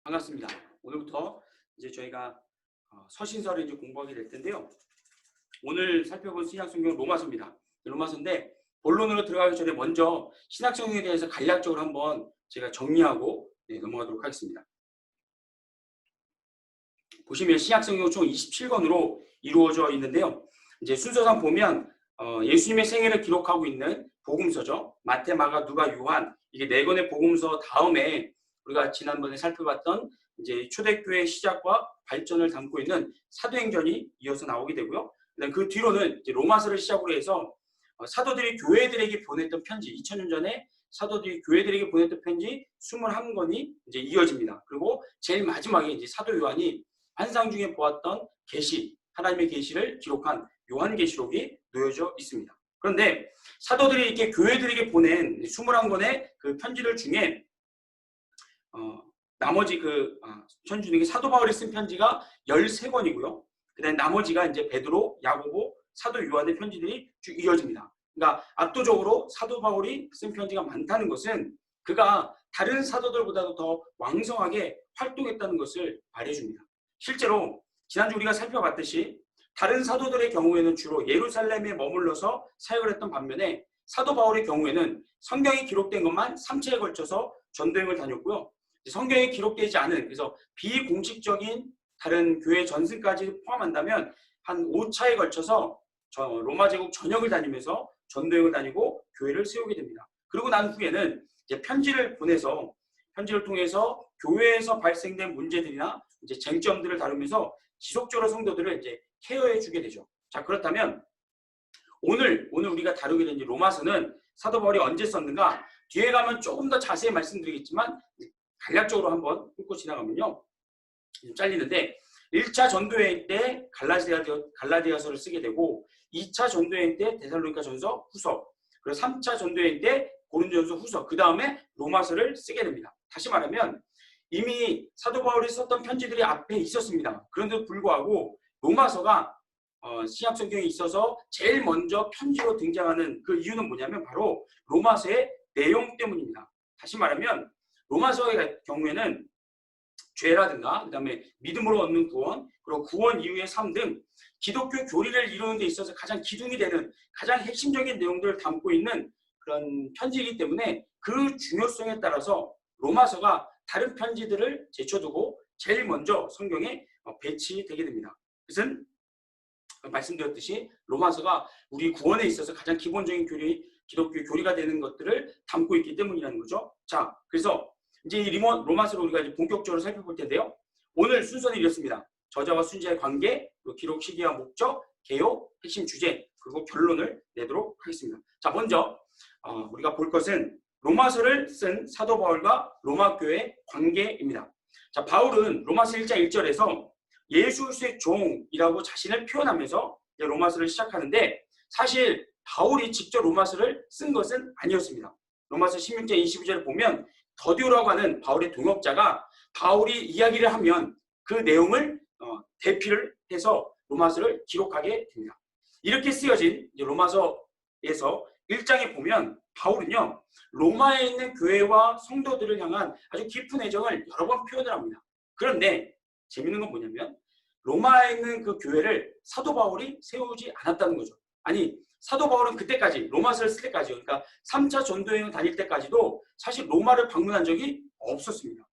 반갑습니다. 오늘부터 이제 저희가 서신서를 이제 공부하게 될 텐데요. 오늘 살펴본 신약성경 로마서입니다. 로마서인데 본론으로 들어가기 전에 먼저 신약성경에 대해서 간략적으로 한번 제가 정리하고 넘어가도록 하겠습니다. 보시면 신약성경 총 27권으로 이루어져 있는데요. 이제 순서상 보면 예수님의 생애를 기록하고 있는 복음서죠. 마태, 마가, 누가, 요한, 이게 4권의 복음서 다음에 우리가 지난번에 살펴봤던 이제 초대교회 시작과 발전을 담고 있는 사도행전이 이어서 나오게 되고요. 그다음 그 뒤로는 이제 로마서를 시작으로 해서 사도들이 교회들에게 보냈던 편지, 2000년 전에 사도들이 교회들에게 보냈던 편지 21권이 이제 이어집니다. 그리고 제일 마지막에 이제 사도 요한이 환상 중에 보았던 계시, 하나님의 계시를 기록한 요한계시록이 놓여져 있습니다. 그런데 사도들이 이렇게 교회들에게 보낸 21권의 그 편지들 중에 나머지 편지 중에 사도 바울이 쓴 편지가 13권이고요. 그다음에 나머지가 이제 베드로, 야고보, 사도 요한의 편지들이 쭉 이어집니다. 그러니까 압도적으로 사도 바울이 쓴 편지가 많다는 것은 그가 다른 사도들보다도 더 왕성하게 활동했다는 것을 말해줍니다. 실제로 지난주 우리가 살펴봤듯이 다른 사도들의 경우에는 주로 예루살렘에 머물러서 사역을 했던 반면에 사도 바울의 경우에는 성경이 기록된 것만 3차에 걸쳐서 전도행을 다녔고요. 성경에 기록되지 않은, 그래서 비공식적인 다른 교회 전승까지 포함한다면 한 5차에 걸쳐서 로마 제국 전역을 다니면서 전도행을 다니고 교회를 세우게 됩니다. 그리고 난 후에는 이제 편지를 보내서 편지를 통해서 교회에서 발생된 문제들이나 이제 쟁점들을 다루면서 지속적으로 성도들을 이제 케어해 주게 되죠. 자, 그렇다면 오늘 우리가 다루게 된 로마서는 사도 바울이 언제 썼는가? 뒤에 가면 조금 더 자세히 말씀드리겠지만 간략적으로 한번 훑고 지나가면요. 좀 잘리는데 1차 전도여행 때 갈라디아서를 쓰게 되고 2차 전도여행 때 데살로니가 전서 후서, 그리고 3차 전도여행 때 고린도전서 후서, 그 다음에 로마서를 쓰게 됩니다. 다시 말하면 이미 사도 바울이 썼던 편지들이 앞에 있었습니다. 그런데도 불구하고 로마서가 신약성경에 있어서 제일 먼저 편지로 등장하는 그 이유는 뭐냐면 바로 로마서의 내용 때문입니다. 다시 말하면 로마서의 경우에는 죄라든가 그다음에 믿음으로 얻는 구원, 그리고 구원 이후의 삶 등 기독교 교리를 이루는 데 있어서 가장 기둥이 되는 가장 핵심적인 내용들을 담고 있는 그런 편지이기 때문에 그 중요성에 따라서 로마서가 다른 편지들을 제쳐두고 제일 먼저 성경에 배치되게 됩니다. 그것은 말씀드렸듯이 로마서가 우리 구원에 있어서 가장 기본적인 기독교 교리가 되는 것들을 담고 있기 때문이라는 거죠. 자, 그래서 이제 이 로마서를 우리가 이제 본격적으로 살펴볼 텐데요. 오늘 순서는 이렇습니다. 저자와 순자의 관계, 기록 시기와 목적, 개요, 핵심 주제, 그리고 결론을 내도록 하겠습니다. 자, 먼저 우리가 볼 것은 로마서를 쓴 사도 바울과 로마 교회의 관계입니다. 자, 바울은 로마서 1장 1절에서 예수 그리스도의 종이라고 자신을 표현하면서 로마서를 시작하는데 사실 바울이 직접 로마서를 쓴 것은 아니었습니다. 로마서 16장 22절을 보면 더디오라고 하는 바울의 동역자가 바울이 이야기를 하면 그 내용을 대피를 해서 로마서를 기록하게 됩니다. 이렇게 쓰여진 로마서에서 1장에 보면 바울은요 로마에 있는 교회와 성도들을 향한 아주 깊은 애정을 여러 번 표현을 합니다. 그런데 재밌는 건 뭐냐면 로마에 있는 그 교회를 사도 바울이 세우지 않았다는 거죠. 아니 사도 바울은 그때까지 로마서를 쓸 때까지, 그러니까 3차 전도여행을 다닐 때까지도 사실 로마를 방문한 적이 없었습니다.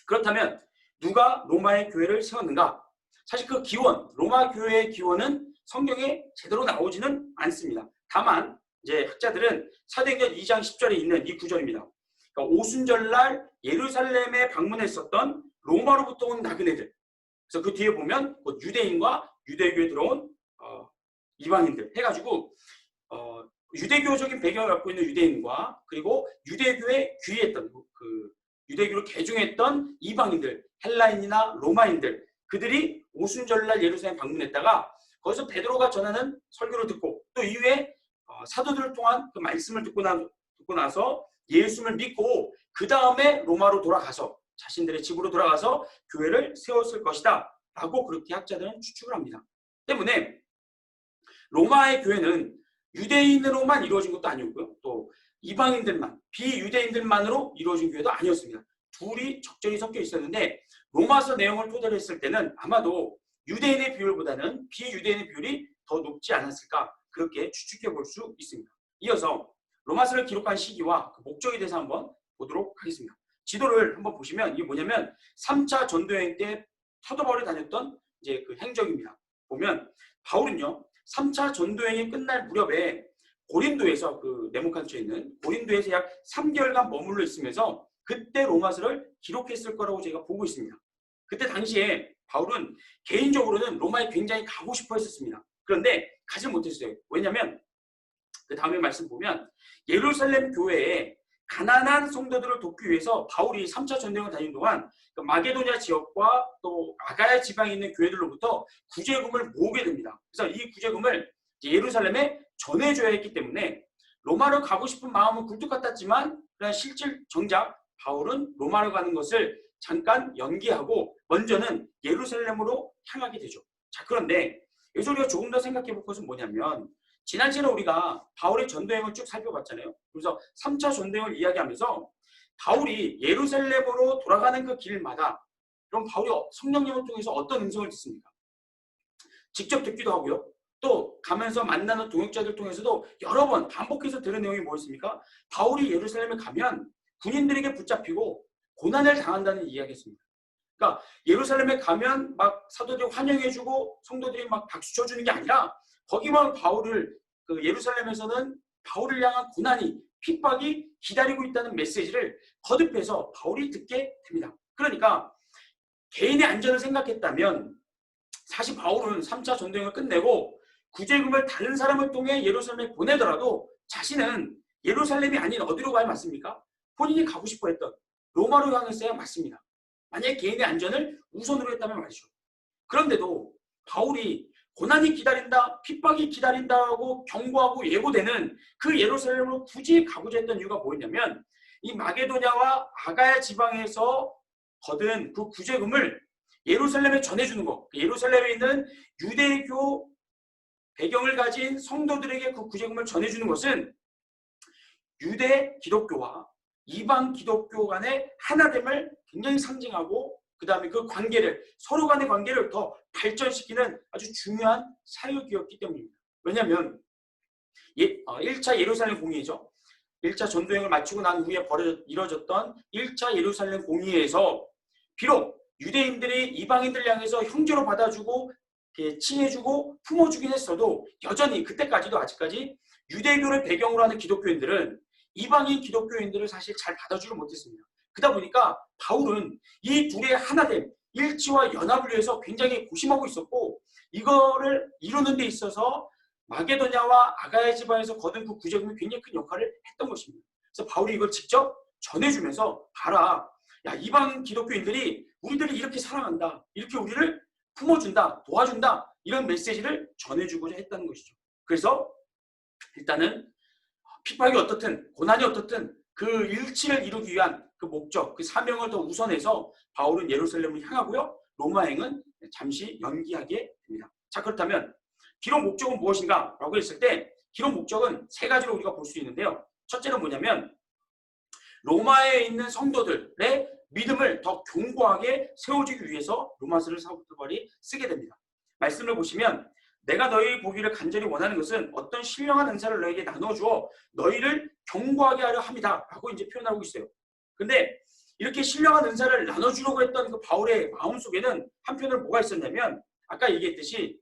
그렇다면 누가 로마의 교회를 세웠는가? 사실 그 기원, 로마 교회의 기원은 성경에 제대로 나오지는 않습니다. 다만 이제 학자들은 사도행전 2장 10절에 있는 이 구절입니다. 그러니까 오순절날 예루살렘에 방문했었던 로마로부터 온 나그네들. 그래서 그 뒤에 보면 유대인과 유대교에 들어온 이방인들 해가지고 유대교적인 배경을 갖고 있는 유대인과 그리고 유대교에 귀의했던 유대교를 개종했던 이방인들, 헬라인이나 로마인들, 그들이 오순절날 예루살렘 방문했다가 거기서 베드로가 전하는 설교를 듣고 또 이후에 사도들을 통한 그 말씀을 듣고 나서 예수를 믿고 그 다음에 로마로 돌아가서 자신들의 집으로 돌아가서 교회를 세웠을 것이다 라고 그렇게 학자들은 추측을 합니다. 때문에 로마의 교회는 유대인으로만 이루어진 것도 아니었고요. 또 이방인들만, 비유대인들만으로 이루어진 교회도 아니었습니다. 둘이 적절히 섞여 있었는데 로마서 내용을 토대로 했을 때는 아마도 유대인의 비율보다는 비유대인의 비율이 더 높지 않았을까 그렇게 추측해 볼 수 있습니다. 이어서 로마서를 기록한 시기와 그 목적에 대해서 한번 보도록 하겠습니다. 지도를 한번 보시면 이게 뭐냐면 3차 전도여행 때 사도 바울이 다녔던 이제 그 행적입니다. 보면 바울은요 3차 전도여행이 끝날 무렵에 고린도에서 그 네모칸처에 있는 고린도에서 약 3개월간 머물러 있으면서 그때 로마서를 기록했을 거라고 제가 보고 있습니다. 그때 당시에 바울은 개인적으로는 로마에 굉장히 가고 싶어 했었습니다. 그런데 가지 못했어요. 왜냐하면 그 다음에 말씀 보면 예루살렘 교회에 가난한 성도들을 돕기 위해서 바울이 3차 전쟁을 다닌 동안 그 마게도냐 지역과 또 아가야 지방에 있는 교회들로부터 구제금을 모으게 됩니다. 그래서 이 구제금을 예루살렘에 전해줘야 했기 때문에 로마로 가고 싶은 마음은 굴뚝 같았지만 실질 정작 바울은 로마로 가는 것을 잠깐 연기하고 먼저는 예루살렘으로 향하게 되죠. 자, 그런데 여기서 우리가 조금 더 생각해 볼 것은 뭐냐면 지난 시간에 우리가 바울의 전도여행을 쭉 살펴봤잖아요. 그래서 3차 전도여행을 이야기하면서 바울이 예루살렘으로 돌아가는 그 길마다 그럼 바울이 성령님을 통해서 어떤 음성을 듣습니까? 직접 듣기도 하고요. 또 가면서 만나는 동역자들 통해서도 여러 번 반복해서 들은 내용이 뭐였습니까? 바울이 예루살렘에 가면 군인들에게 붙잡히고 고난을 당한다는 이야기였습니다. 그러니까 예루살렘에 가면 막 사도들이 환영해주고 성도들이 막 박수 쳐주는 게 아니라 거기만 바울을 그 예루살렘에서는 바울을 향한 고난이 핍박이 기다리고 있다는 메시지를 거듭해서 바울이 듣게 됩니다. 그러니까 개인의 안전을 생각했다면 사실 바울은 3차 전도여행을 끝내고 구제금을 다른 사람을 통해 예루살렘에 보내더라도 자신은 예루살렘이 아닌 어디로 가야 맞습니까? 본인이 가고 싶어 했던 로마로 향했어야 맞습니다. 만약에 개인의 안전을 우선으로 했다면 말이죠. 그런데도 바울이 고난이 기다린다, 핍박이 기다린다고 경고하고 예고되는 그 예루살렘으로 굳이 가고자 했던 이유가 뭐였냐면 이 마게도냐와 아가야 지방에서 거둔 그 구제금을 예루살렘에 전해주는 것, 예루살렘에 있는 유대교 배경을 가진 성도들에게 그 구제금을 전해주는 것은 유대 기독교와 이방 기독교 간의 하나됨을 굉장히 상징하고 그 다음에 그 관계를 서로 간의 관계를 더 발전시키는 아주 중요한 사역이었기 때문입니다. 왜냐하면 1차 예루살렘 공의죠. 1차 전도여행을 마치고 난 후에 이뤄졌던 1차 예루살렘 공의에서 비록 유대인들이 이방인들 향해서 형제로 받아주고 칭해주고 품어주긴 했어도 여전히 그때까지도 아직까지 유대교를 배경으로 하는 기독교인들은 이방인 기독교인들을 사실 잘 받아주지 못했습니다. 그러다 보니까 바울은 이 둘의 하나됨, 일치와 연합을 위해서 굉장히 고심하고 있었고 이거를 이루는 데 있어서 마게도냐와 아가야 지방에서 거둔 그 구제금이 굉장히 큰 역할을 했던 것입니다. 그래서 바울이 이걸 직접 전해주면서 봐라. 야, 이방 기독교인들이 우리들을 이렇게 사랑한다. 이렇게 우리를 품어준다. 도와준다. 이런 메시지를 전해주고자 했다는 것이죠. 그래서 일단은 핍박이 어떻든 고난이 어떻든 그 일치를 이루기 위한 그 목적, 그 사명을 더 우선해서 바울은 예루살렘을 향하고요. 로마행은 잠시 연기하게 됩니다. 자, 그렇다면 기록 목적은 무엇인가? 라고 했을 때 기록 목적은 세 가지로 우리가 볼 수 있는데요. 첫째는 뭐냐면 로마에 있는 성도들의 믿음을 더 견고하게 세워주기 위해서 로마서를 사도 바울이 쓰게 됩니다. 말씀을 보시면 내가 너희 보기를 간절히 원하는 것은 어떤 신령한 은사를 너에게 나눠주어 너희를 견고하게 하려 합니다. 라고 이제 표현하고 있어요. 근데 이렇게 신령한 은사를 나눠주려고 했던 그 바울의 마음속에는 한편으로 뭐가 있었냐면 아까 얘기했듯이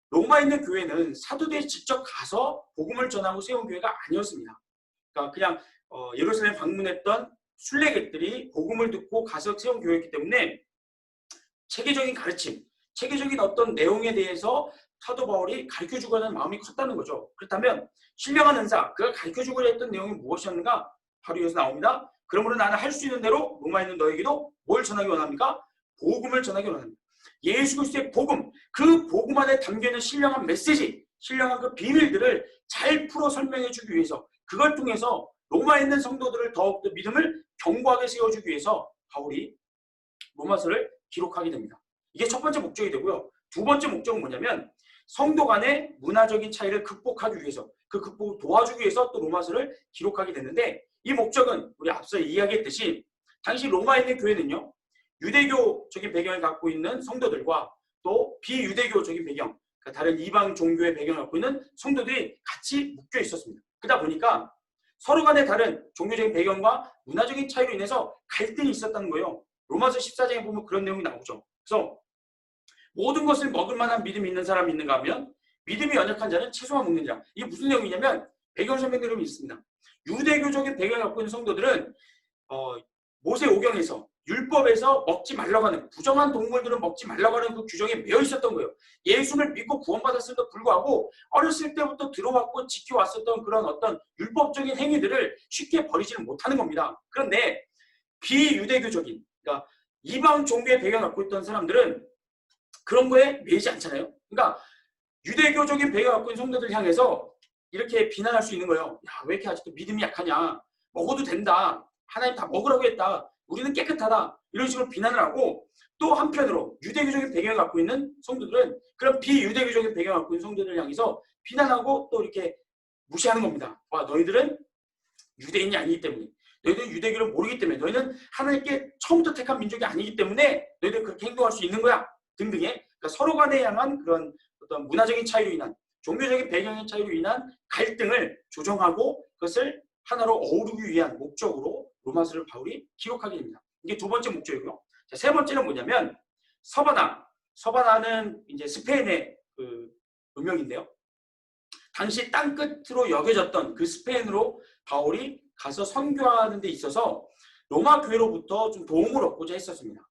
로마에 있는 교회는 사도들이 직접 가서 복음을 전하고 세운 교회가 아니었습니다. 그러니까 그냥 예루살렘 방문했던 순례객들이 복음을 듣고 가서 세운 교회이기 때문에 체계적인 가르침, 체계적인 어떤 내용에 대해서 사도 바울이 가르쳐주고자 하는 마음이 컸다는 거죠. 그렇다면 신령한 은사, 그가 가르쳐주고자 했던 내용이 무엇이었는가? 바로 여기서 나옵니다. 그러므로 나는 할 수 있는 대로 로마에 있는 너에게도 뭘 전하기 원합니까? 복음을 전하기 원합니다. 예수 그리스도의 복음, 그 복음 안에 담겨있는 신령한 메시지, 신령한 그 비밀들을 잘 풀어 설명해 주기 위해서 그걸 통해서 로마에 있는 성도들을 더욱더 믿음을 견고하게 세워주기 위해서 바울이 로마서를 기록하게 됩니다. 이게 첫 번째 목적이 되고요. 두 번째 목적은 뭐냐면 성도 간의 문화적인 차이를 극복하기 위해서 그 극복을 도와주기 위해서 또 로마서를 기록하게 됐는데 이 목적은 우리 앞서 이야기했듯이 당시 로마에 있는 교회는요, 유대교적인 배경을 갖고 있는 성도들과 또 비유대교적인 배경, 그러니까 다른 이방 종교의 배경을 갖고 있는 성도들이 같이 묶여 있었습니다. 그러다 보니까 서로 간의 다른 종교적인 배경과 문화적인 차이로 인해서 갈등이 있었다는 거예요. 로마서 14장에 보면 그런 내용이 나오죠. 그래서 모든 것을 먹을 만한 믿음이 있는 사람이 있는가 하면 믿음이 연약한 자는 채소만 먹는 자. 이게 무슨 내용이냐면 배경 설명 내용이 있습니다. 유대교적인 배경을 갖고 있는 성도들은 모세 오경에서 율법에서 먹지 말라고 하는 부정한 동물들은 먹지 말라고 하는 그 규정에 매여 있었던 거예요. 예수를 믿고 구원받았음에도 불구하고 어렸을 때부터 들어왔고 지켜왔었던 그런 어떤 율법적인 행위들을 쉽게 버리지는 못하는 겁니다. 그런데 비유대교적인, 그러니까 이방 종교의 배경을 갖고 있던 사람들은 그런 거에 매이지 않잖아요. 그러니까 유대교적인 배경을 갖고 있는 성도들 향해서 이렇게 비난할 수 있는 거예요. 야, 왜 이렇게 아직도 믿음이 약하냐. 먹어도 된다. 하나님 다 먹으라고 했다. 우리는 깨끗하다. 이런 식으로 비난을 하고, 또 한편으로 유대교적인 배경을 갖고 있는 성도들은 그런 비유대교적인 배경을 갖고 있는 성도들을 향해서 비난하고 또 이렇게 무시하는 겁니다. 와, 너희들은 유대인이 아니기 때문에, 너희들은 유대교를 모르기 때문에, 너희는 하나님께 처음부터 택한 민족이 아니기 때문에 너희들 그렇게 행동할 수 있는 거야. 등등의, 그러니까 서로 간에 향한 그런 어떤 문화적인 차이로 인한, 종교적인 배경의 차이로 인한 갈등을 조정하고 그것을 하나로 어우르기 위한 목적으로 로마서를 바울이 기록하게 됩니다. 이게 두 번째 목적이고요. 자, 세 번째는 뭐냐면 서바나. 서바나는 이제 스페인의 그 음명인데요. 당시 땅끝으로 여겨졌던 그 스페인으로 바울이 가서 선교하는 데 있어서 로마 교회로부터 좀 도움을 얻고자 했었습니다.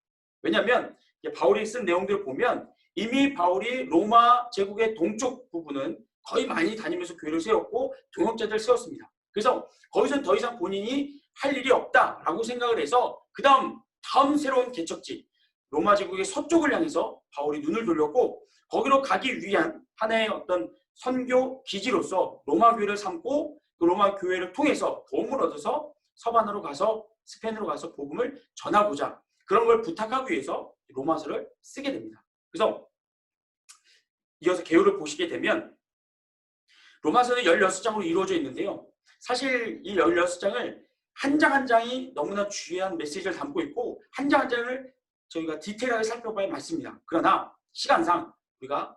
왜냐하면 바울이 쓴 내용들을 보면 이미 바울이 로마 제국의 동쪽 부분은 거의 많이 다니면서 교회를 세웠고 동역자들을 세웠습니다. 그래서 거기서 더 이상 본인이 할 일이 없다라고 생각을 해서 다음 새로운 개척지 로마 제국의 서쪽을 향해서 바울이 눈을 돌렸고 거기로 가기 위한 하나의 어떤 선교 기지로서 로마 교회를 삼고 그 로마 교회를 통해서 도움을 얻어서 서반으로 가서 스페인으로 가서 복음을 전하고자 그런 걸 부탁하기 위해서 로마서를 쓰게 됩니다. 그래서 이어서 개요를 보시게 되면 로마서는 16장으로 이루어져 있는데요. 사실 이 16장을 한 장 한 장이 너무나 중요한 메시지를 담고 있고 한 장 한 장을 저희가 디테일하게 살펴봐야 맞습니다. 그러나 시간상 우리가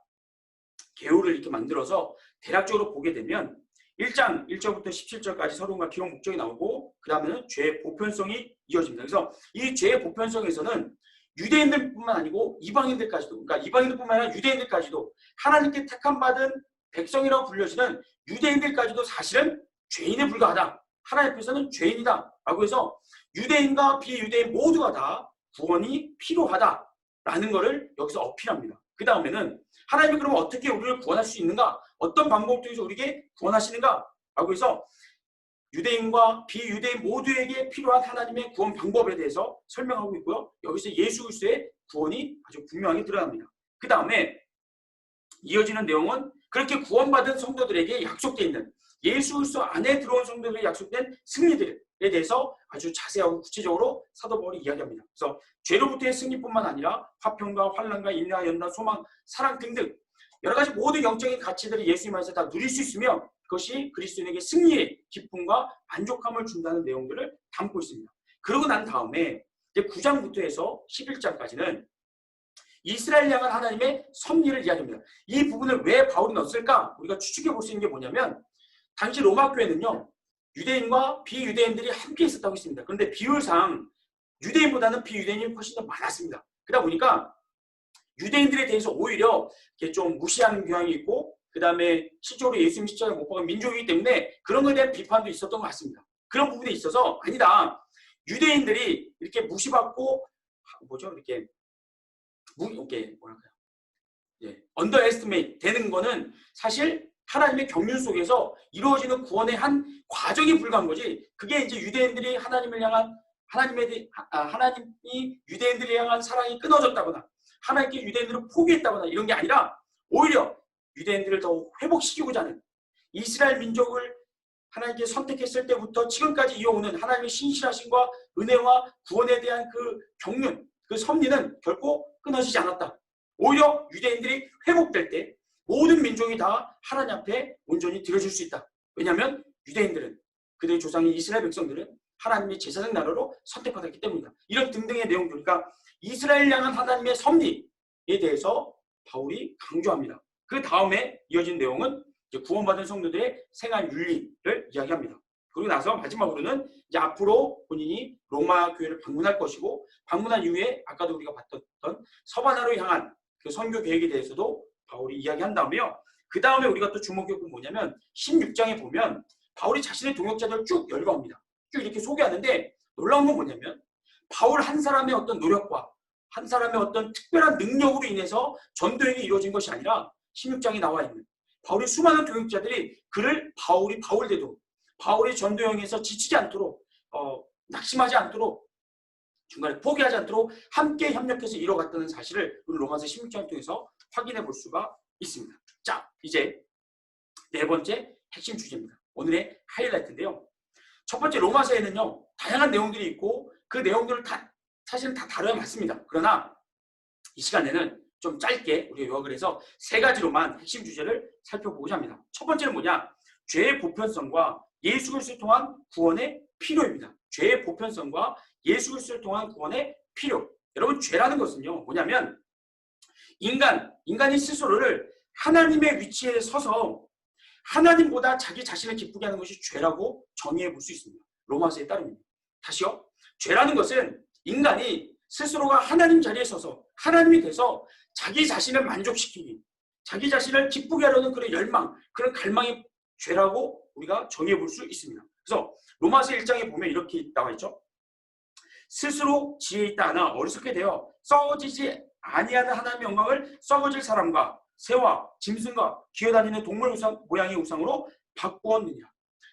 개요를 이렇게 만들어서 대략적으로 보게 되면 1장 1절부터 17절까지 서론과 기록 목적이 나오고 그 다음에는 죄의 보편성이 이어집니다. 그래서 이 죄의 보편성에서는 유대인들뿐만 아니고 이방인들까지도, 그러니까 이방인들뿐만 아니라 유대인들까지도 하나님께 택함받은 백성이라고 불려지는 유대인들까지도 사실은 죄인에 불과하다. 하나님 앞에서는 죄인이다. 라고 해서 유대인과 비유대인 모두가 다 구원이 필요하다라는 것을 여기서 어필합니다. 그 다음에는 하나님이 그러면 어떻게 우리를 구원할 수 있는가? 어떤 방법을 통해서 우리에게 구원하시는가? 라고 해서 유대인과 비유대인 모두에게 필요한 하나님의 구원 방법에 대해서 설명하고 있고요. 여기서 예수 그리스도의 구원이 아주 분명하게 드러납니다. 그 다음에 이어지는 내용은 그렇게 구원받은 성도들에게 약속되어 있는 예수 그리스도 안에 들어온 성도들에게 약속된 승리들에 대해서 아주 자세하고 구체적으로 사도 바울이 이야기합니다. 그래서 죄로부터의 승리뿐만 아니라 화평과 환난과 인내와 연단, 소망, 사랑 등등 여러 가지 모든 영적인 가치들이 예수님 안에서 다 누릴 수 있으며 그것이 그리스도인에게 승리의 기쁨과 만족감을 준다는 내용들을 담고 있습니다. 그러고 난 다음에 이제 9장부터 해서 11장까지는 이스라엘 향한 하나님의 섭리를 이야기합니다. 이 부분을 왜 바울이 넣었을까? 우리가 추측해 볼 수 있는 게 뭐냐면 당시 로마 교회는요. 유대인과 비유대인들이 함께 있었다고 했습니다. 그런데 비율상 유대인보다는 비유대인이 훨씬 더 많았습니다. 그러다 보니까 유대인들에 대해서 오히려 이렇게 좀 무시하는 경향이 있고 그 다음에 실제로 예수님 십자가에 못 박은 민족이기 때문에 그런 것에 대한 비판도 있었던 것 같습니다. 그런 부분에 있어서 아니다. 유대인들이 이렇게 무시받고 이렇게 뭐랄까요? 언더에스티메이트 되는 거는 사실 하나님의 경륜 속에서 이루어지는 구원의 한 과정이 불과한 거지. 그게 이제 유대인들이 하나님을 향한 하나님이 유대인들을 향한 사랑이 끊어졌다거나 하나님께 유대인들을 포기했다거나 이런 게 아니라 오히려 유대인들을 더 회복시키고자 하는 이스라엘 민족을 하나님께 선택했을 때부터 지금까지 이어오는 하나님의 신실하심과 은혜와 구원에 대한 그 경륜, 그 섭리는 결코 끊어지지 않았다. 오히려 유대인들이 회복될 때 모든 민족이 다 하나님 앞에 온전히 드려질 수 있다. 왜냐하면 유대인들은 그들의 조상인 이스라엘 백성들은 하나님의 제사장 나라로 선택받았기 때문이다. 이런 등등의 내용들, 그러니까 이스라엘 향한 하나님의 섭리에 대해서 바울이 강조합니다. 그 다음에 이어진 내용은 이제 구원받은 성도들의 생활 윤리를 이야기합니다. 그리고 나서 마지막으로는 이제 앞으로 본인이 로마 교회를 방문할 것이고, 방문한 이후에 아까도 우리가 봤던 서바나로 향한 그 선교 계획에 대해서도 바울이 이야기한 다음에요. 그 다음에 우리가 또 주목해 본 뭐냐면 16장에 보면 바울이 자신의 동역자들을 쭉 열거합니다. 쭉 이렇게 소개하는데 놀라운 건 뭐냐면 바울 한 사람의 어떤 노력과 한 사람의 어떤 특별한 능력으로 인해서 전도행이 이루어진 것이 아니라 16장에 나와 있는 바울의 수많은 동역자들이 그를 바울이 바울되도록, 바울의 전도행에서 지치지 않도록, 낙심하지 않도록, 중간에 포기하지 않도록 함께 협력해서 이뤄갔다는 사실을 우리 로마서 16장을 통해서 확인해 볼 수가 있습니다. 자, 이제 네 번째 핵심 주제입니다. 오늘의 하이라이트인데요. 첫 번째, 로마서에는요 다양한 내용들이 있고 그 내용들을 사실은 다 다뤄야 맞습니다. 그러나 이 시간에는 좀 짧게 우리가 요약을 해서 세 가지로만 핵심 주제를 살펴보고자 합니다. 첫 번째는 뭐냐? 죄의 보편성과 예수 그리스도를 통한 구원의 필요입니다. 죄의 보편성과 예수 그리스도를 통한 구원의 필요. 여러분, 죄라는 것은요 뭐냐면 인간이 스스로를 하나님의 위치에 서서 하나님보다 자기 자신을 기쁘게 하는 것이 죄라고 정의해 볼 수 있습니다. 로마서에 따르면. 다시요. 죄라는 것은 인간이 스스로가 하나님 자리에 서서 하나님이 돼서 자기 자신을 만족시키기, 자기 자신을 기쁘게 하려는 그런 열망, 그런 갈망이 죄라고 우리가 정의해 볼 수 있습니다. 그래서 로마서 1장에 보면 이렇게 나와 있죠. 스스로 지혜 있다 하나 어리석게 되어 썩어지지 아니하는 하나님의 영광을 썩어질 사람과 새와 짐승과 기어다니는 동물 모양의 우상으로 바꾸었느냐.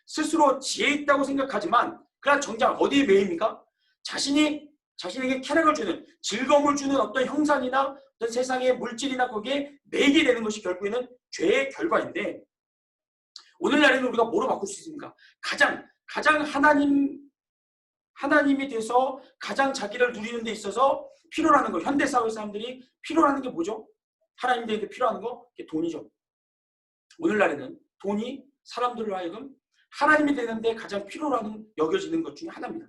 스스로 지혜 있다고 생각하지만 그러나 정작 어디에 매입니까? 자신에게 쾌락을 주는, 즐거움을 주는 어떤 형상이나 어떤 세상의 물질이나 거기에 매이게 되는 것이 결국에는 죄의 결과인데, 오늘날에는 우리가 뭐로 바꿀 수 있습니까? 가장 하나님이 돼서 가장 자기를 누리는 데 있어서 필요로 하는 거, 현대사회 사람들이 필요로 하는 게 뭐죠? 하나님 되는데 필요한 거? 그게 돈이죠. 오늘날에는 돈이 사람들로 하여금 하나님이 되는데 가장 필요로 하는 여겨지는 것 중에 하나입니다.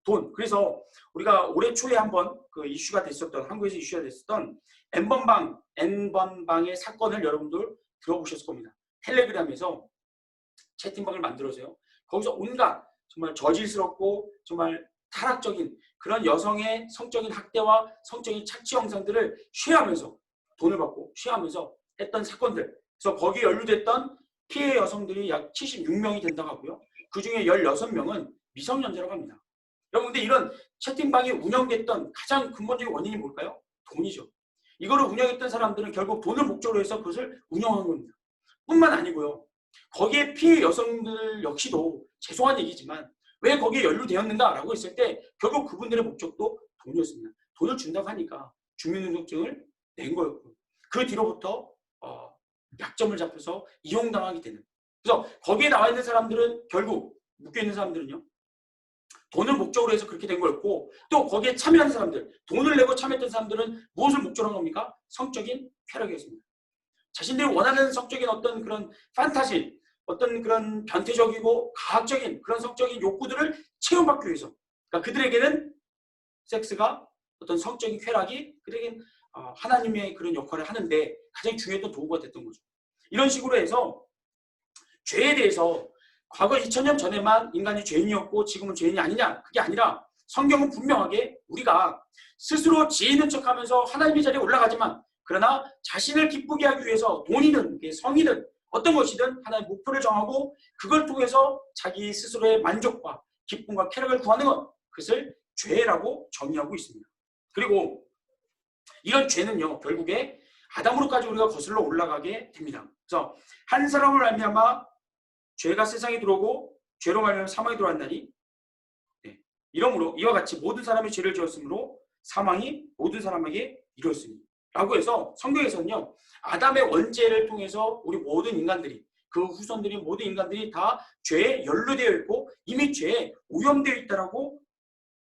돈. 그래서 우리가 올해 초에 한번 그 이슈가 됐었던, 한국에서 이슈가 됐었던 N번방의 사건을 여러분들 들어보셨을 겁니다. 텔레그램에서 채팅방을 만들어서요. 거기서 온갖 정말 저질스럽고 정말 타락적인 그런 여성의 성적인 학대와 성적인 착취 영상들을 쉐어하면서 돈을 받고 쉐어하면서 했던 사건들. 그래서 거기에 연루됐던 피해 여성들이 약 76명이 된다고 하고요. 그 중에 16명은 미성년자라고 합니다. 여러분, 근데 이런 채팅방이 운영됐던 가장 근본적인 원인이 뭘까요? 돈이죠. 이거를 운영했던 사람들은 결국 돈을 목적으로 해서 그것을 운영한 겁니다. 뿐만 아니고요. 거기에 피해 여성들 역시도 죄송한 얘기지만 왜 거기에 연루되었는가라고 했을 때 결국 그분들의 목적도 돈이었습니다. 돈을 준다고 하니까 주민등록증을 낸 거였고, 그 뒤로부터 약점을 잡혀서 이용당하게 되는. 그래서 거기에 나와 있는 사람들은, 결국 묶여있는 사람들은요, 돈을 목적으로 해서 그렇게 된 거였고, 또 거기에 참여한 사람들, 돈을 내고 참여했던 사람들은 무엇을 목적으로 한 겁니까? 성적인 쾌락이었습니다. 자신들이 원하는 성적인 어떤 그런 판타지, 어떤 그런 변태적이고 과학적인 그런 성적인 욕구들을 체험받기 위해서, 그러니까 그들에게는 섹스가 어떤 성적인 쾌락이 그들에게는 하나님의 그런 역할을 하는데 가장 중요했던 도구가 됐던 거죠. 이런 식으로 해서 죄에 대해서 과거 2000년 전에만 인간이 죄인이었고 지금은 죄인이 아니냐, 그게 아니라 성경은 분명하게 우리가 스스로 지혜 있는 척하면서 하나님의 자리에 올라가지만, 그러나 자신을 기쁘게 하기 위해서 돈이든 성이든 어떤 것이든 하나의 목표를 정하고 그걸 통해서 자기 스스로의 만족과 기쁨과 쾌락을 구하는 것, 그것을 죄라고 정의하고 있습니다. 그리고 이런 죄는요, 결국에 아담으로까지 우리가 거슬러 올라가게 됩니다. 그래서 한 사람을 말미암아 죄가 세상에 들어오고 죄로 말미암아 사망이 들어왔나니, 이러므로 이와 같이 모든 사람이 죄를 지었으므로 사망이 모든 사람에게 이르렀으니 라고 해서 성경에서는요, 아담의 원죄를 통해서 우리 모든 인간들이, 그 후손들이 모든 인간들이 다 죄에 연루되어 있고 이미 죄에 오염되어 있다라고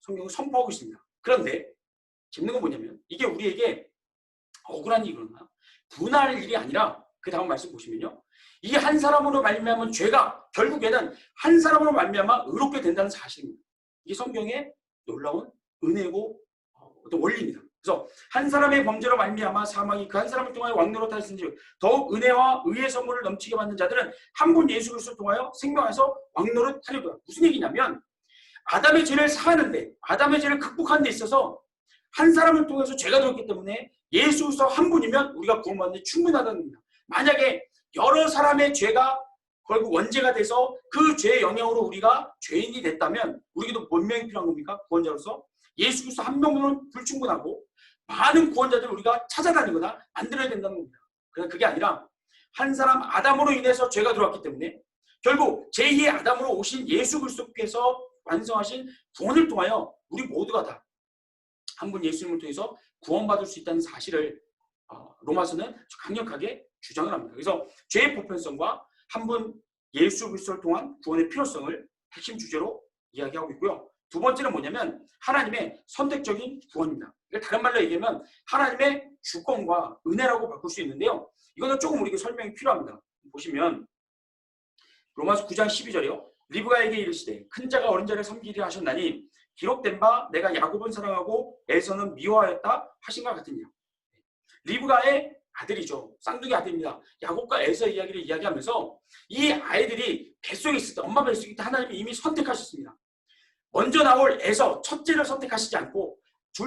성경은 선포하고 있습니다. 그런데 재밌는 건 뭐냐면 이게 우리에게 억울한 일이거나 분할 일이 아니라, 그 다음 말씀 보시면요, 이 한 사람으로 말미암은 죄가 결국에는 한 사람으로 말미암아 의롭게 된다는 사실입니다. 이게 성경의 놀라운 은혜고 어떤 원리입니다. 그래서 한 사람의 범죄로 말미암아 사망이 그 한 사람을 통하여 왕노릇 하였은즉 더욱 은혜와 의의 선물을 넘치게 받는 자들은 한 분 예수 그리스도를 통하여 생명하여서 왕노릇 하려고요. 무슨 얘기냐면 아담의 죄를 사하는데, 아담의 죄를 극복하는 데 있어서 한 사람을 통해서 죄가 되었기 때문에 예수 그리스도 한 분이면 우리가 구원받는 데 충분하다는 겁니다. 만약에 여러 사람의 죄가 결국 원죄가 돼서 그 죄의 영향으로 우리가 죄인이 됐다면 우리에게도 몇 명이 필요한 겁니까? 구원자로서 예수 그리스도 한 명은 불충분하고 많은 구원자들을 우리가 찾아다니거나 만들어야 된다는 겁니다. 그러나 그게 아니라 한 사람 아담으로 인해서 죄가 들어왔기 때문에 결국 제2의 아담으로 오신 예수 그리스도께서 완성하신 구원을 통하여 우리 모두가 다 한 분 예수님을 통해서 구원받을 수 있다는 사실을 로마서는 강력하게 주장을 합니다. 그래서 죄의 보편성과 한 분 예수 그리스도를 통한 구원의 필요성을 핵심 주제로 이야기하고 있고요. 두 번째는 뭐냐면 하나님의 선택적인 구원입니다. 다른 말로 얘기하면 하나님의 주권과 은혜라고 바꿀 수 있는데요. 이거는 조금 우리에게 설명이 필요합니다. 보시면 로마서 9장 12절이요. 리브가에게 이르시되 큰 자가 어린 자를 섬기려 하셨나니 기록된 바 내가 야곱은 사랑하고 에서는 미워하였다 하신과 같으니라. 리브가의 아들이죠. 쌍둥이 아들입니다. 야곱과 에서 이야기를 이야기하면서 이 아이들이 뱃속에 있을 때, 엄마 뱃속에 있을 때 하나님이 이미 선택하셨습니다. 먼저 나올 에서 첫째를 선택하시지 않고 두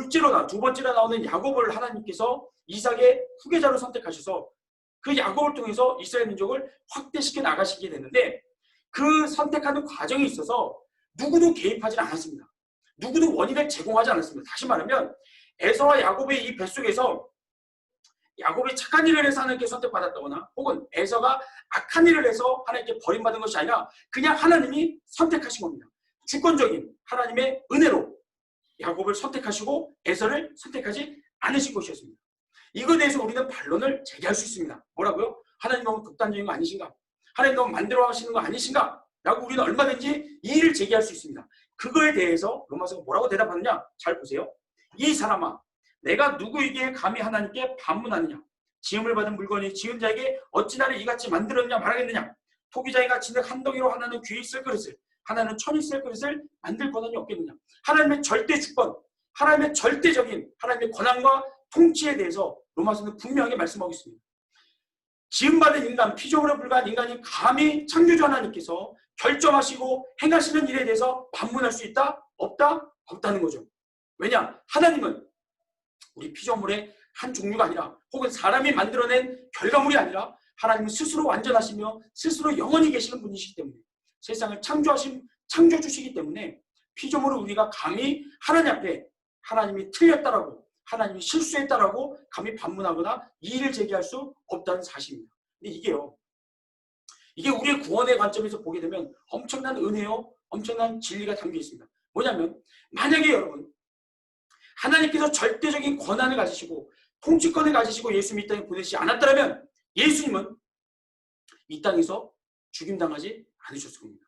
번째로 나오는 야곱을 하나님께서 이삭의 후계자로 선택하셔서 그 야곱을 통해서 이스라엘 민족을 확대시켜 나가시게 됐는데 그 선택하는 과정에 있어서 누구도 개입하지 않았습니다. 누구도 원인을 제공하지 않았습니다. 다시 말하면 에서와 야곱의 이 뱃속에서 야곱이 착한 일을 해서 하나님께 선택받았다거나 혹은 에서가 악한 일을 해서 하나님께 버림받은 것이 아니라 그냥 하나님이 선택하신 겁니다. 주권적인 하나님의 은혜로 야곱을 선택하시고 에서를 선택하지 않으신 것이었습니다. 이거에 대해서 우리는 반론을 제기할 수 있습니다. 뭐라고요? 하나님 너무 극단적인 거 아니신가? 하나님 너무 만들어 하시는 거 아니신가? 라고 우리는 얼마든지 이의를 제기할 수 있습니다. 그거에 대해서 로마서가 뭐라고 대답하느냐? 잘 보세요. 이 사람아, 내가 누구에게 감히 하나님께 반문하느냐? 지음을 받은 물건이 지은 자에게 어찌 나를 이같이 만들었냐 말하겠느냐? 토기장이가 진흙 한 덩이로 하나는 귀에 있을 그릇을 하나는 천이 있을 그릇을 만들 권한이 없겠느냐? 하나님의 절대 주권, 하나님의 절대적인 하나님의 권한과 통치에 대해서 로마서는 분명하게 말씀하고 있습니다. 지음받은 인간, 피조물에 불과한 인간이 감히 창조주 하나님께서 결정하시고 행하시는 일에 대해서 반문할 수 있다? 없다? 없다는 거죠. 왜냐? 하나님은 우리 피조물의 한 종류가 아니라 혹은 사람이 만들어낸 결과물이 아니라 하나님은 스스로 완전하시며 스스로 영원히 계시는 분이시기 때문에 세상을 창조하신 창조주시기 때문에 피조물을 우리가 감히 하나님 앞에 하나님이 틀렸다라고 하나님이 실수했다라고 감히 반문하거나 이의를 제기할 수 없다는 사실입니다. 근데 이게 우리의 구원의 관점에서 보게 되면 엄청난 은혜요, 엄청난 진리가 담겨 있습니다. 뭐냐면 만약에 여러분 하나님께서 절대적인 권한을 가지시고 통치권을 가지시고 예수님 이 땅에 보내시지 않았다면 예수님은 이 땅에서 죽임당하지 않으셨을 겁니다.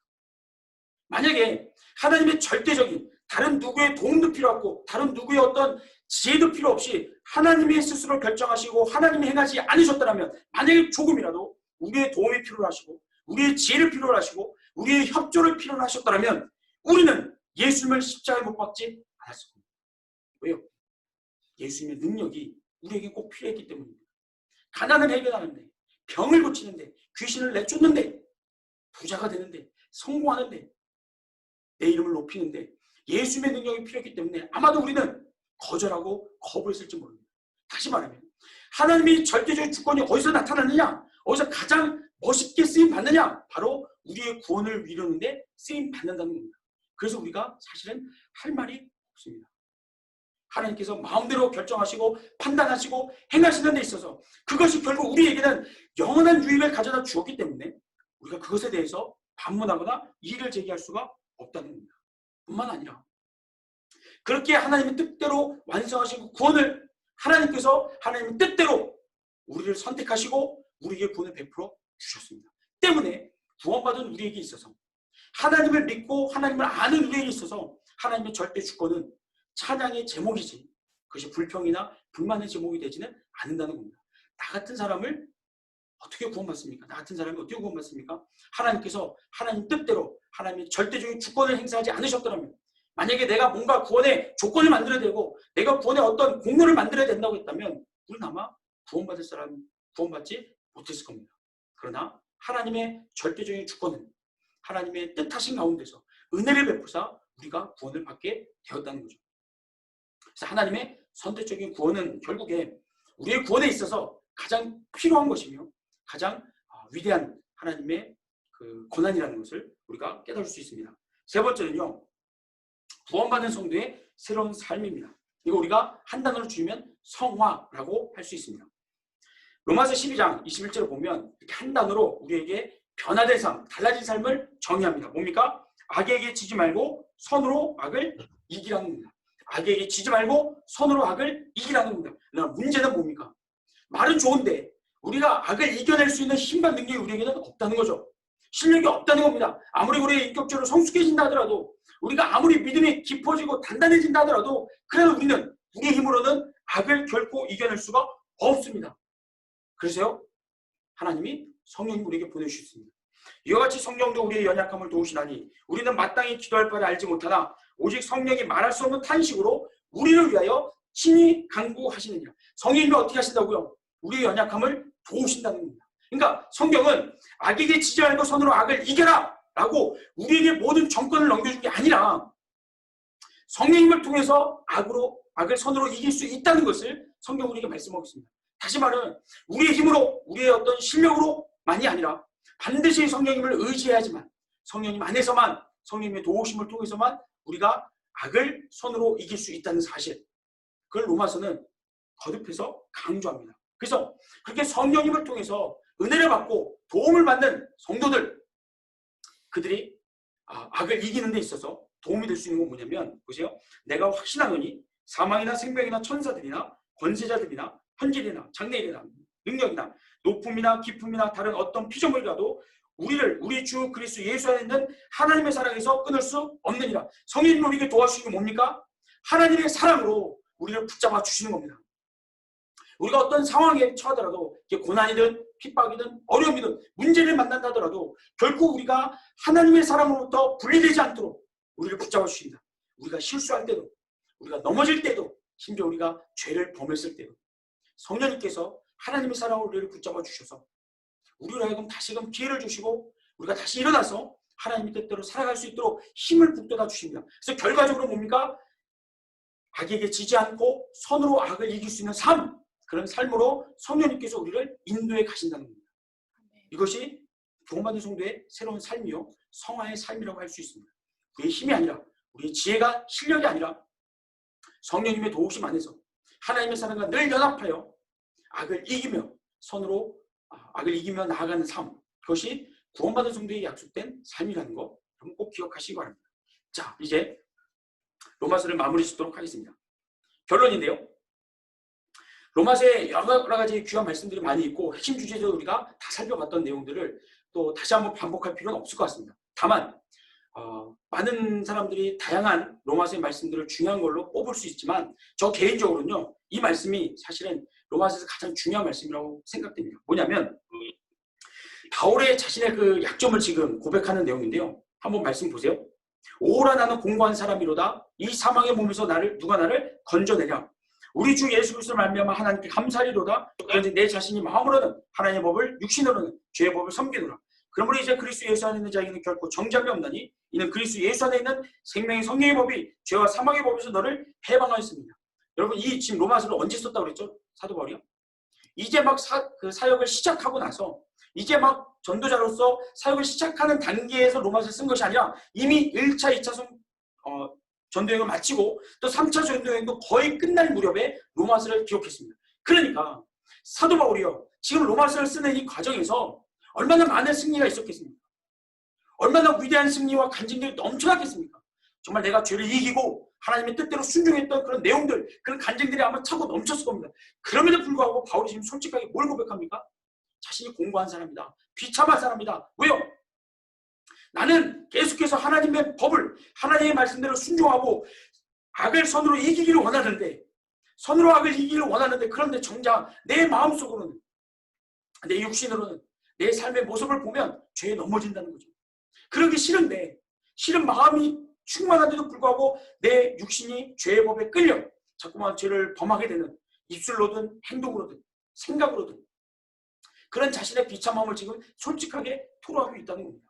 만약에 하나님의 절대적인 다른 누구의 도움도 필요 없고 다른 누구의 어떤 지혜도 필요 없이 하나님이 스스로 결정하시고 하나님이 행하지 않으셨다면 만약에 조금이라도 우리의 도움이 필요로 하시고 우리의 지혜를 필요로 하시고 우리의 협조를 필요로 하셨다면 우리는 예수님을 십자가에 못 박지 않았을 겁니다. 왜요? 예수님의 능력이 우리에게 꼭 필요했기 때문입니다. 가난을 해결하는데, 병을 고치는데, 귀신을 내쫓는데, 부자가 되는데, 성공하는데, 내 이름을 높이는데 예수님의 능력이 필요했기 때문에 아마도 우리는 거절하고 거부했을지 모릅니다. 다시 말하면 하나님이 절대적인 주권이 어디서 나타나느냐? 어디서 가장 멋있게 쓰임 받느냐? 바로 우리의 구원을 이루는데 쓰임 받는다는 겁니다. 그래서 우리가 사실은 할 말이 없습니다. 하나님께서 마음대로 결정하시고 판단하시고 행하시는 데 있어서 그것이 결국 우리에게는 영원한 유익을 가져다 주었기 때문에 우리가 그것에 대해서 반문하거나 이의를 제기할 수가 없다는 겁니다. 뿐만 아니라 그렇게 하나님의 뜻대로 완성하신 구원을 하나님께서 하나님의 뜻대로 우리를 선택하시고 우리에게 구원을 베풀어 주셨습니다. 때문에 구원받은 우리에게 있어서 하나님을 믿고 하나님을 아는 우리에게 있어서 하나님의 절대 주권은 찬양의 제목이지 그것이 불평이나 불만의 제목이 되지는 않는다는 겁니다. 나 같은 사람을 어떻게 구원받습니까? 나 같은 사람이 어떻게 구원받습니까? 하나님께서 하나님 뜻대로 하나님의 절대적인 주권을 행사하지 않으셨더라면 만약에 내가 뭔가 구원의 조건을 만들어야 되고 내가 구원의 어떤 공로를 만들어야 된다고 했다면 우리는 아마 구원받을 사람 구원받지 못했을 겁니다. 그러나 하나님의 절대적인 주권은 하나님의 뜻하신 가운데서 은혜를 베푸사 우리가 구원을 받게 되었다는 거죠. 그래서 하나님의 선택적인 구원은 결국에 우리의 구원에 있어서 가장 필요한 것이며 가장 위대한 하나님의 그 권한이라는 것을 우리가 깨달을 수 있습니다. 세 번째는요, 구원받은 성도의 새로운 삶입니다. 이거 우리가 한 단어로 줄이면 성화라고 할 수 있습니다. 로마서 12장 21절을 보면 이렇게 한 단어로 우리에게 변화된 삶, 달라진 삶을 정의합니다. 뭡니까? 악에게 지지 말고 선으로 악을 이기라는 겁니다. 악에게 지지 말고 선으로 악을 이기라는 겁니다. 그러나 문제는 뭡니까? 말은 좋은데 우리가 악을 이겨낼 수 있는 힘과 능력이 우리에게는 없다는 거죠. 실력이 없다는 겁니다. 아무리 우리가 인격적으로 성숙해진다 하더라도 우리가 아무리 믿음이 깊어지고 단단해진다 하더라도 그래도 우리는 우리의 힘으로는 악을 결코 이겨낼 수가 없습니다. 그래서요, 하나님이 성령님 우리에게 보내주셨습니다. 이와 같이 성령도 우리의 연약함을 도우시나니 우리는 마땅히 기도할 바를 알지 못하나 오직 성령이 말할 수 없는 탄식으로 우리를 위하여 친히 간구하시느니라. 성령님이 어떻게 하신다고요? 우리의 연약함을 도우신다는 겁니다. 그러니까 성경은 악에게 지지 말고 선으로 악을 이겨라 라고 우리에게 모든 정권을 넘겨준 게 아니라 성령님을 통해서 악을 선으로 이길 수 있다는 것을 성경은 우리에게 말씀하고 있습니다. 다시 말하면 우리의 힘으로 우리의 어떤 실력으로만이 아니라 반드시 성령님을 의지해야지만 성령님 안에서만 성령님의 도우심을 통해서만 우리가 악을 선으로 이길 수 있다는 사실, 그걸 로마서는 거듭해서 강조합니다. 그래서 그렇게 성령님을 통해서 은혜를 받고 도움을 받는 성도들, 그들이 악을 이기는 데 있어서 도움이 될 수 있는 건 뭐냐면, 보세요. 내가 확신하노니 사망이나 생명이나 천사들이나 권세자들이나 현질이나 장래일이나 능력이나 높음이나 깊음이나 다른 어떤 피조물이라도 우리를 우리 주 그리스도 예수 안에 있는 하나님의 사랑에서 끊을 수 없느니라. 성령님 우리에게 도와주시는 게 뭡니까? 하나님의 사랑으로 우리를 붙잡아 주시는 겁니다. 우리가 어떤 상황에 처하더라도 고난이든 핍박이든 어려움이든 문제를 만난다 하더라도 결코 우리가 하나님의 사랑으로부터 분리되지 않도록 우리를 붙잡아 주십니다. 우리가 실수할 때도, 우리가 넘어질 때도, 심지어 우리가 죄를 범했을 때도 성령님께서 하나님의 사랑으로 우리를 붙잡아 주셔서 우리로 하여금 다시금 기회를 주시고 우리가 다시 일어나서 하나님의 뜻대로 살아갈 수 있도록 힘을 북돋아 주십니다. 그래서 결과적으로 뭡니까? 악에게 지지 않고 선으로 악을 이길 수 있는 삶, 그런 삶으로 성령님께서 우리를 인도해 가신다는 겁니다. 이것이 구원받은 성도의 새로운 삶이요, 성화의 삶이라고 할 수 있습니다. 우리의 힘이 아니라, 우리의 지혜가, 실력이 아니라 성령님의 도우심 안에서 하나님의 사랑과 늘 연합하여 악을 이기며 선으로 악을 이기며 나아가는 삶, 그것이 구원받은 성도에게 약속된 삶이라는 거 여러분 꼭 기억하시기 바랍니다. 자, 이제 로마서를 마무리 짓도록 하겠습니다. 결론인데요, 로마서에 여러 가지 귀한 말씀들이 많이 있고 핵심 주제도 우리가 다 살펴봤던 내용들을 또 다시 한번 반복할 필요는 없을 것 같습니다. 다만 많은 사람들이 다양한 로마서의 말씀들을 중요한 걸로 뽑을 수 있지만 저 개인적으로는요, 이 말씀이 사실은 로마서에서 가장 중요한 말씀이라고 생각됩니다. 뭐냐면 바울의 자신의 그 약점을 지금 고백하는 내용인데요. 한번 말씀 보세요. 오라 나는 공고한 사람이로다. 이 사망의 몸에서 누가 나를 건져내랴. 우리 주 예수 그리스도를 말미암아 하나님께 감사리로다. 그런지 내 자신이 마음으로는 하나님의 법을, 육신으로는 죄의 법을 섬기노라. 그러므로 이제 그리스도 예수 안에 있는 자에게는 결코 정죄함이 없나니 이는 그리스도 예수 안에 있는 생명의 성령의 법이 죄와 사망의 법에서 너를 해방하였습니다. 여러분, 이 지금 로마서를 언제 썼다고 그랬죠? 사도 바울이요? 이제 막 그 사역을 시작하고 나서 이제 막 전도자로서 사역을 시작하는 단계에서 로마서를 쓴 것이 아니라 이미 1차, 2차 전도여행을 마치고 또 3차 전도여행도 거의 끝날 무렵에 로마서를 기록했습니다. 그러니까 사도 바울이요, 지금 로마서를 쓰는 이 과정에서 얼마나 많은 승리가 있었겠습니까? 얼마나 위대한 승리와 간증들이 넘쳐났겠습니까? 정말 내가 죄를 이기고 하나님의 뜻대로 순종했던 그런 내용들, 그런 간증들이 아마 차고 넘쳤을 겁니다. 그럼에도 불구하고 바울이 지금 솔직하게 뭘 고백합니까? 자신이 공고한 사람이다. 비참한 사람이다. 왜요? 나는 계속해서 하나님의 법을, 하나님의 말씀대로 순종하고 악을 선으로 이기기를 원하는데, 그런데 정작 내 마음속으로는, 내 육신으로는 내 삶의 모습을 보면 죄에 넘어진다는 거죠. 그러기 싫은데, 싫은 마음이 충만한데도 불구하고 내 육신이 죄의 법에 끌려 자꾸만 죄를 범하게 되는, 입술로든 행동으로든 생각으로든 그런 자신의 비참함을 지금 솔직하게 토로하고 있다는 겁니다.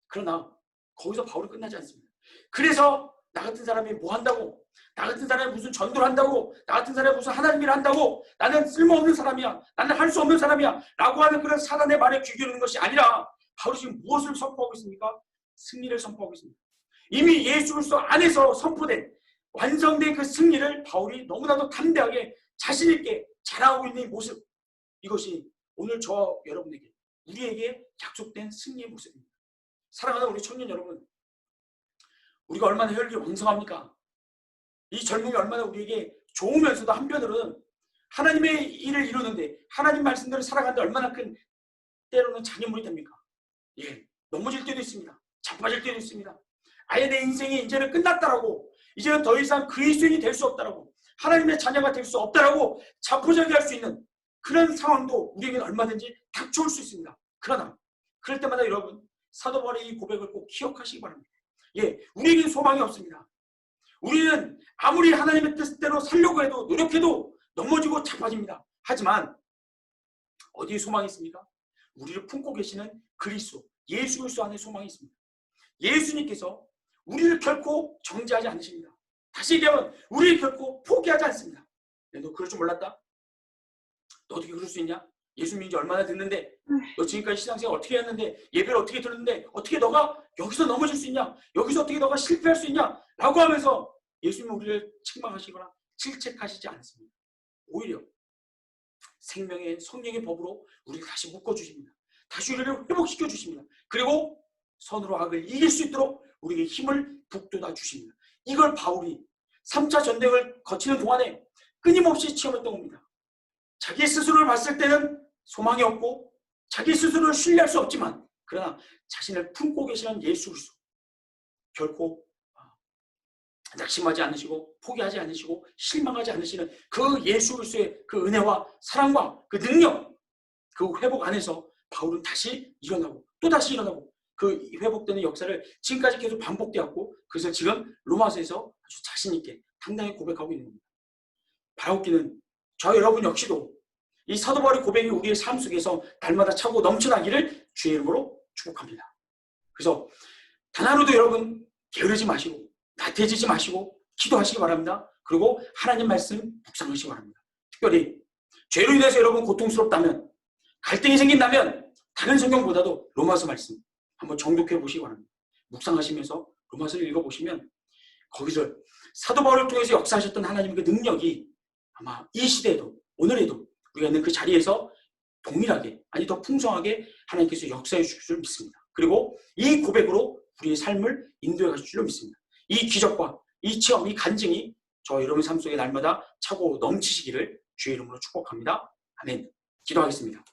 그러나 거기서 바울은 끝나지 않습니다. 그래서 나 같은 사람이 뭐 한다고, 나 같은 사람이 무슨 전도를 한다고, 나 같은 사람이 무슨 하나님 일을 한다고, 나는 쓸모없는 사람이야, 나는 할 수 없는 사람이야 라고 하는 그런 사단의 말에 귀 기울이는 것이 아니라 바울이 지금 무엇을 선포하고 있습니까? 승리를 선포하고 있습니다. 이미 예수 그리스도 안에서 선포된 완성된 그 승리를 바울이 너무나도 담대하게 자신 있게 자랑하고 있는 이 모습, 이것이 오늘 저와 여러분에게, 우리에게 약속된 승리의 모습입니다. 사랑하는 우리 청년 여러분, 우리가 얼마나 혈기 왕성합니까? 이 젊음이 얼마나 우리에게 좋으면서도 한편으로는 하나님의 일을 이루는데, 하나님 말씀대로 살아가는데 얼마나 큰 때로는 장애물이 됩니까? 예, 넘어질 때도 있습니다. 자빠질 때도 있습니다. 아예 내 인생이 이제는 끝났다라고, 이제는 더 이상 그리스도인이 될 수 없다라고, 하나님의 자녀가 될 수 없다라고 자포자기할 수 있는 그런 상황도 우리에게는 얼마든지 닥쳐올 수 있습니다. 그러나 그럴 때마다 여러분, 사도 바울의 이 고백을 꼭 기억하시기 바랍니다. 예, 우리에게는 소망이 없습니다. 우리는 아무리 하나님의 뜻대로 살려고 해도, 노력해도 넘어지고 자빠집니다. 하지만 어디에 소망이 있습니까? 우리를 품고 계시는 그리스도, 예수 그리스도 안에 소망이 있습니다. 예수님께서 우리를 결코 정죄하지 않으십니다. 다시 얘기하면 우리를 결코 포기하지 않습니다. 너 그럴 줄 몰랐다? 너 어떻게 그럴 수 있냐? 예수 믿은 지 얼마나 됐는데, 너 지금까지 신앙생활 어떻게 했는데, 예배를 어떻게 들었는데 어떻게 너가 여기서 넘어질 수 있냐? 여기서 어떻게 너가 실패할 수 있냐? 라고 하면서 예수님은 우리를 책망하시거나 질책하시지 않습니다. 오히려 생명의 성령의 법으로 우리를 다시 묶어주십니다. 다시 우리를 회복시켜 주십니다. 그리고 선으로 악을 이길 수 있도록 우리에게 힘을 북돋아 주십니다. 이걸 바울이 3차 전쟁을 거치는 동안에 끊임없이 체험했던 겁니다. 자기 스스로를 봤을 때는 소망이 없고 자기 스스로를 신뢰할 수 없지만, 그러나 자신을 품고 계시는 예수 그리스도, 결코 낙심하지 않으시고 포기하지 않으시고 실망하지 않으시는 그 예수 그리스도의 그 은혜와 사랑과 그 능력, 그 회복 안에서 바울은 다시 일어나고 또 다시 일어나고, 그 회복되는 역사를 지금까지 계속 반복되었고, 그래서 지금 로마서에서 아주 자신 있게 당당히 고백하고 있는 겁니다. 바라옵기는 저 여러분 역시도 이 사도 바울의 고백이 우리의 삶 속에서 날마다 차고 넘쳐나기를 주의 이름으로 축복합니다. 그래서 단 하루도 여러분 게으르지 마시고 나태해지지 마시고 기도하시기 바랍니다. 그리고 하나님 말씀 묵상하시기 바랍니다. 특별히 죄로 인해서 여러분 고통스럽다면, 갈등이 생긴다면 다른 성경보다도 로마서 말씀 한번 정독해 보시기 바랍니다. 묵상하시면서 로마서를 읽어보시면 거기서 사도 바울을 통해서 역사하셨던 하나님의 그 능력이 아마 이 시대에도, 오늘에도 우리가 있는 그 자리에서 동일하게, 아니 더 풍성하게 하나님께서 역사해 주실 줄 믿습니다. 그리고 이 고백으로 우리의 삶을 인도해 가실 줄로 믿습니다. 이 기적과 이 체험, 이 간증이 저 여러분의 삶 속에 날마다 차고 넘치시기를 주의 이름으로 축복합니다. 아멘. 기도하겠습니다.